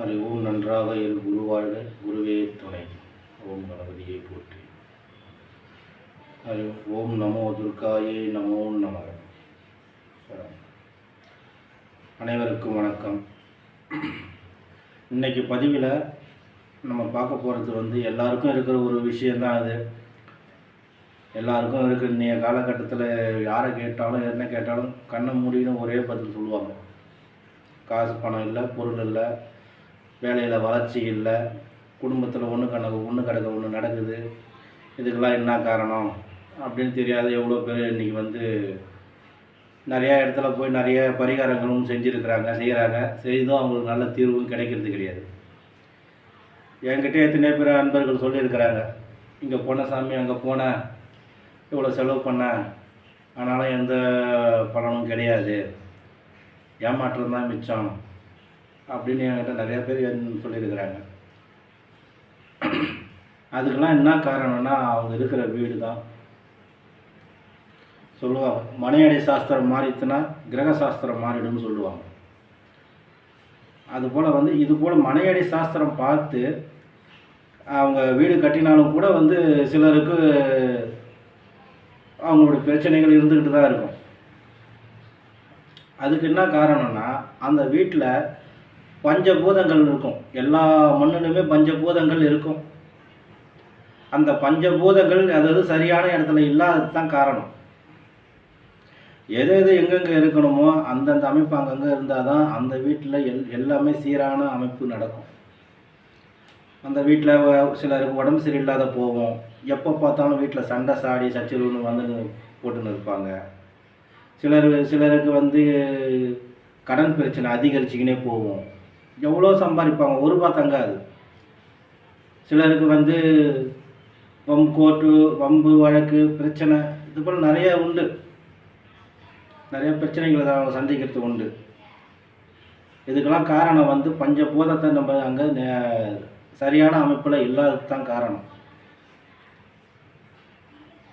அறிவோம் நன்றாக என் குருவாழ்க குருவே துணை. ஓம் கணபதியை போற்றி. ஓம் நமோ துர்காயே நமோ நம. அனைவருக்கும் வணக்கம். இன்றைக்கி பதிவில் நம்ம பார்க்க போகிறது எல்லாருக்கும் இருக்கிற ஒரு விஷயந்தான். அது எல்லாருக்கும் இருக்கிற இன்றைய காலகட்டத்தில் யாரை கேட்டாலும் என்ன கேட்டாலும் கண்ணை மூடின்னு ஒரே பதில் சொல்லுவாங்க. காசு பணம் இல்லை, பொருள் இல்லை, வேலையில் வளர்ச்சி இல்லை, குடும்பத்தில் ஒன்று கிடக்க ஒன்று நடக்குது. இதுக்கெல்லாம் என்ன காரணம் அப்படின்னு தெரியாது. எவ்வளோ பேர் இன்றைக்கி நிறையா இடத்துல போய் நிறைய பரிகாரங்களும் செய்கிறாங்க. செய்தும் அவங்களுக்கு நல்ல தீர்வும் கிடைக்கிறது கிடையாது. என்கிட்ட எத்தனை பேர் அன்பர்கள் சொல்லியிருக்கிறாங்க, இங்கே போன சாமி, அங்கே போனேன், இவ்வளோ செலவு பண்ணேன், ஆனாலும் எந்த பலனும் கிடையாது, ஏமாற்றம் தான் மிச்சம் அப்படின்னு என்கிட்ட நிறையா பேர் சொல்லியிருக்கிறாங்க. அதுக்கெல்லாம் என்ன காரணம்னா அவங்க இருக்கிற வீடு தான். சொல்லுவாங்க, மனையடை சாஸ்திரம் மாறித்துனா கிரக சாஸ்திரம் மாறிடும்னு சொல்லுவாங்க. அதுபோல் இதுபோல் மனையடை சாஸ்திரம் பார்த்து அவங்க வீடு கட்டினாலும் கூட சிலருக்கு அவங்களுடைய பிரச்சனைகள் இருந்துக்கிட்டு தான் இருக்கும். அதுக்கு என்ன காரணம்னா அந்த வீட்டில் பஞ்சபூதங்கள் இருக்கும். எல்லா மண்ணிலுமே பஞ்சபூதங்கள் இருக்கும். அந்த பஞ்சபூதங்கள் அதாவது சரியான இடத்துல இல்லாதது தான் காரணம். எது எங்கெங்கே இருக்கணுமோ அந்தந்த அமைப்பு அங்கங்கே இருந்தால் தான் அந்த வீட்டில் எல்லாமே சீரான அமைப்பு நடக்கும். அந்த வீட்டில் சிலருக்கு உடம்பு சரியில்லாத போகும். எப்போ பார்த்தாலும் வீட்டில் சண்டை சாடி சச்சரவுன்னு போட்டுன்னு இருப்பாங்க. சிலருக்கு கடன் பிரச்சனை அதிகரிச்சுக்கினே போகும். எவ்வளோ சம்பாதிப்பாங்க, ஒரு ரூபா தங்காது. சிலருக்கு கோர்ட்டு வம்பு வழக்கு பிரச்சனை இது போல் நிறைய உண்டு. நிறைய பிரச்சனைகளை அவங்க சந்திக்கிறது உண்டு. இதுக்கெல்லாம் காரணம் பஞ்சபூதத்தை நம்ம அங்கே சரியான அமைப்பில் இல்லாதது தான் காரணம்.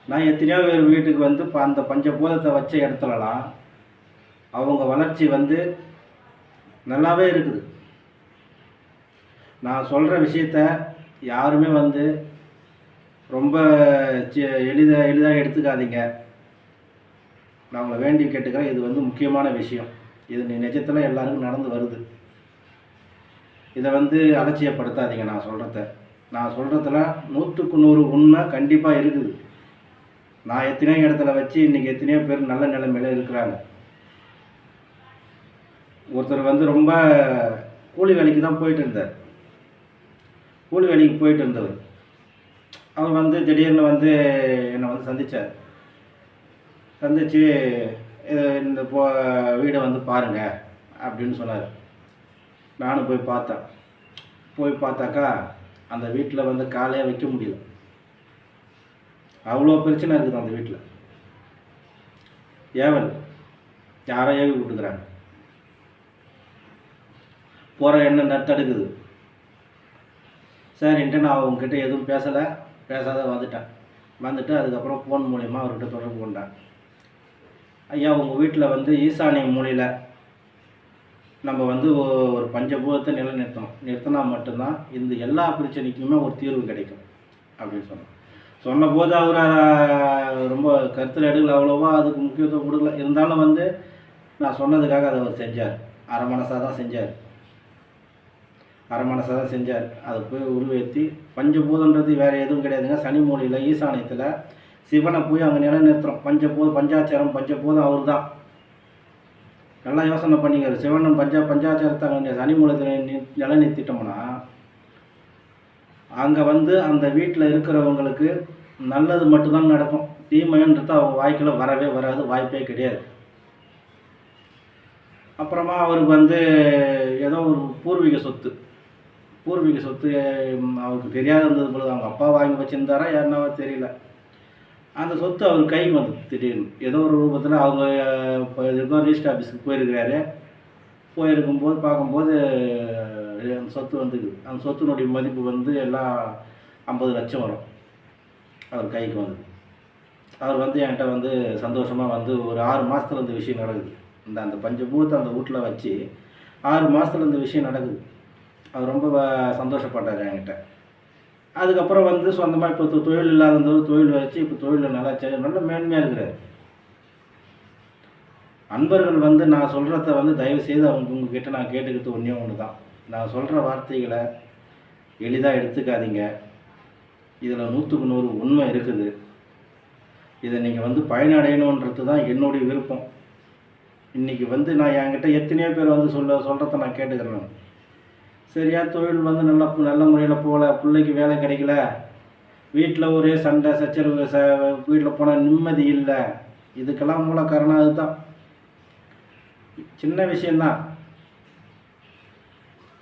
நான் எத்தனையோ பேர் வீட்டுக்கு அந்த பஞ்சபூதத்தை வச்ச இடத்துலலாம் அவங்க வளர்ச்சி நல்லாவே இருக்குது. நான் சொல்கிற விஷயத்த யாருமே ரொம்ப எளிதாக எடுத்துக்காதீங்க. நான் உங்களை வேண்டி கேட்டுக்கிறேன். இது முக்கியமான விஷயம். இது நிஜத்தில் எல்லாருக்கும் நடந்து வருது. இதை அலட்சியப்படுத்தாதீங்க. நான் சொல்கிறதுல 100க்கு 100 உண்மை கண்டிப்பாக இருக்குது. நான் எத்தனையோ இடத்துல வச்சு இன்றைக்கி எத்தனையோ பேர் நல்ல நிலைமையில் இருக்கிறாங்க. ஒருத்தர் ரொம்ப கூலி வேலைக்கு தான் போயிட்டு இருந்தார். கூலி வேலைக்கு போயிட்டு இருந்தவர் அவர் திடீர்னு என்னை சந்தித்தார். சந்தித்து இந்த வீடை பாருங்கள் அப்படின்னு சொன்னார். நானும் போய் பார்த்தேன். போய் பார்த்தாக்கா அந்த வீட்டில் காலையே வைக்க முடியல. அவ்வளோ பிரச்சனை இருக்குது அந்த வீட்டில். ஏவல் யாரோ ஏவி விட்டுக்கிறாங்க. போகிற எண்ணெய் நத்தடுக்குது. சரின்ட்டு நான் அவங்கக்கிட்ட எதுவும் பேசாத வந்துட்டு அதுக்கப்புறம் ஃபோன் மூலிமா அவர்கிட்ட தொடர்பு கொண்டேன். ஐயா, உங்கள் வீட்டில் ஈசானிய மூலையில் நம்ம ஒரு பஞ்சபூதத்தை நிறுத்தினா மட்டும்தான் இந்த எல்லா பிரச்சனைக்குமே ஒரு தீர்வு கிடைக்கும் அப்படின்னு சொன்னபோது அவர் ரொம்ப கருத்தில் எடுக்கல, அவ்வளோவா அதுக்கு முக்கியத்துவம் கொடுக்கல. இருந்தாலும் நான் சொன்னதுக்காக அதை அவர் செஞ்சார். அரை மனசாக தான் செஞ்சார். அதை போய் உருவேற்றி பஞ்சபூதன்றது வேறு எதுவும் கிடையாதுங்க. சனி மூலையில் ஈசானியத்தில் சிவனை போய் அங்கே நிலைநிறுத்துகிறோம். பஞ்சாச்சாரம் பஞ்சபூதம் அவர் தான். நல்லா யோசனை பண்ணிக்கிறார். சிவனும் பஞ்சாச்சாரத்தை அங்கே சனி மூலத்தில் நிலைநிறுத்திட்டோம்னா அங்கே அந்த வீட்டில் இருக்கிறவங்களுக்கு நல்லது மட்டும்தான் நடக்கும். தீமைன்றது அவங்க வாய்க்கில் வரவே வராது, வாய்ப்பே கிடையாது. அப்புறமா அவருக்கு ஏதோ ஒரு பூர்வீக சொத்து அவருக்கு தெரியாத இருந்தது பொழுது அவங்க அப்பா வாங்கி வச்சுருந்தாரா யாருனாவோ தெரியல. அந்த சொத்து அவர் கைக்கு திடீர்னு ஏதோ ஒரு ரூபத்தில் அவங்க ஏதோ ரிஜிஸ்டர் ஆஃபீஸுக்கு போயிருக்கும்போது பார்க்கும்போது அந்த சொத்து அந்த சொத்தினுடைய மதிப்பு எல்லாம் 50 லட்சம் வரும். அவர் கைக்கு அவர் என்கிட்ட சந்தோஷமாக ஒரு 6 மாதத்துல இந்த விஷயம் நடக்குது. அந்த பஞ்சபூதத்தை அந்த வீட்டில் வச்சு 6 மாதத்துல இந்த விஷயம் நடக்குது. அவர் ரொம்ப சந்தோஷப்பட்டார் என்கிட்ட. அதுக்கப்புறம் வந்து சொந்தமாக இப்போ தொழில் இல்லாதவங்க தொழில் வச்சு இப்போ தொழிலில் நல்லா நல்ல மேன்மையாக இருக்கிறார். அன்பர்கள் வந்து நான் சொல்கிறத வந்து தயவுசெய்து உங்ககிட்ட நான் கேட்டுக்கிறது ஒன்றே ஒன்று தான். நான் சொல்கிற வார்த்தைகளை எளிதாக எடுத்துக்காதீங்க. இதில் 100க்கு 100 உண்மை இருக்குது. இதை நீங்கள் வந்து பயனடையணுன்றது தான் என்னுடைய விருப்பம். இன்றைக்கி வந்து நான் என்கிட்ட எத்தனையோ பேர் வந்து சொல்கிறத நான் கேட்டுக்கிறேன். சரியா தொழில் வந்து நல்ல முறையில் போகல, பிள்ளைக்கு வேலை கிடைக்கல, வீட்டில் ஒரே சண்டை சச்சரவு, வீட்டில் போனால் நிம்மதி இல்லை. இதுக்கெல்லாம் மூல காரணம் அதுதான். சின்ன விஷயந்தான்,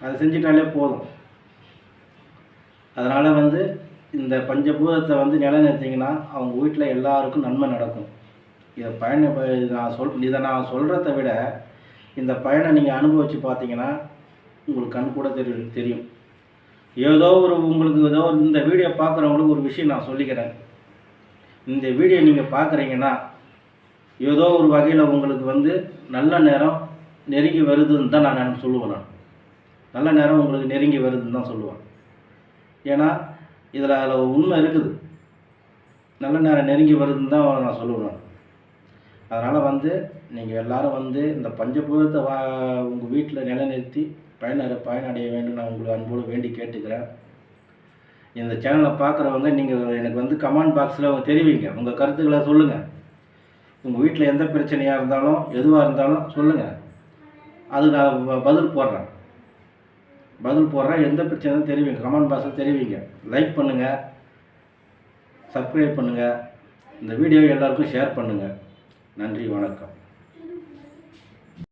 அதை செஞ்சிட்டாலே போதும். அதனால் வந்து இந்த பஞ்சபூதத்தை வந்து நிலைநிறுத்திங்கன்னா அவங்க வீட்டில் எல்லாருக்கும் நன்மை நடக்கும். இதை நான் சொல்கிறத விட இந்த பயனை நீங்கள் அனுபவித்து பார்த்தீங்கன்னா உங்களுக்கு கண் கூட தெரியும். உங்களுக்கு இந்த வீடியோ பார்க்குறவங்களுக்கு ஒரு விஷயம் நான் சொல்லிக்கிறேன். இந்த வீடியோ நீங்கள் பார்க்குறீங்கன்னா ஏதோ ஒரு வகையில் உங்களுக்கு வந்து நல்ல நேரம் நெருங்கி வருதுன்னு தான் நான் சொல்லுவேன். நல்ல நேரம் உங்களுக்கு நெருங்கி வருதுன்னு தான் சொல்லுவேன். ஏன்னா அதில் உண்மை இருக்குது. நல்ல நேரம் நெருங்கி வருதுன்னு தான் நான் சொல்லுவேன். அதனால் வந்து நீங்கள் எல்லோரும் வந்து இந்த பஞ்சபூதத்தை உங்கள் வீட்டில் நிலைநிறுத்தி பயனடைய வேண்டும் நான் உங்களை அன்போடு வேண்டி கேட்டுக்கிறேன். இந்த சேனலை பார்க்குறவங்க நீங்கள் எனக்கு வந்து கமெண்ட் பாக்ஸில் தெரிவிங்க, உங்கள் கருத்துக்களை சொல்லுங்கள். உங்கள் வீட்டில் எந்த பிரச்சனையாக இருந்தாலும் எதுவாக இருந்தாலும் சொல்லுங்கள். அது நான் பதில் போடுறேன். எந்த பிரச்சனையும் தெரிவிங்க, கமெண்ட் பாக்ஸில் தெரிவிங்க. லைக் பண்ணுங்கள், சப்ஸ்கிரைப் பண்ணுங்கள், இந்த வீடியோவை எல்லாருக்கும் ஷேர் பண்ணுங்கள். நன்றி, வணக்கம்.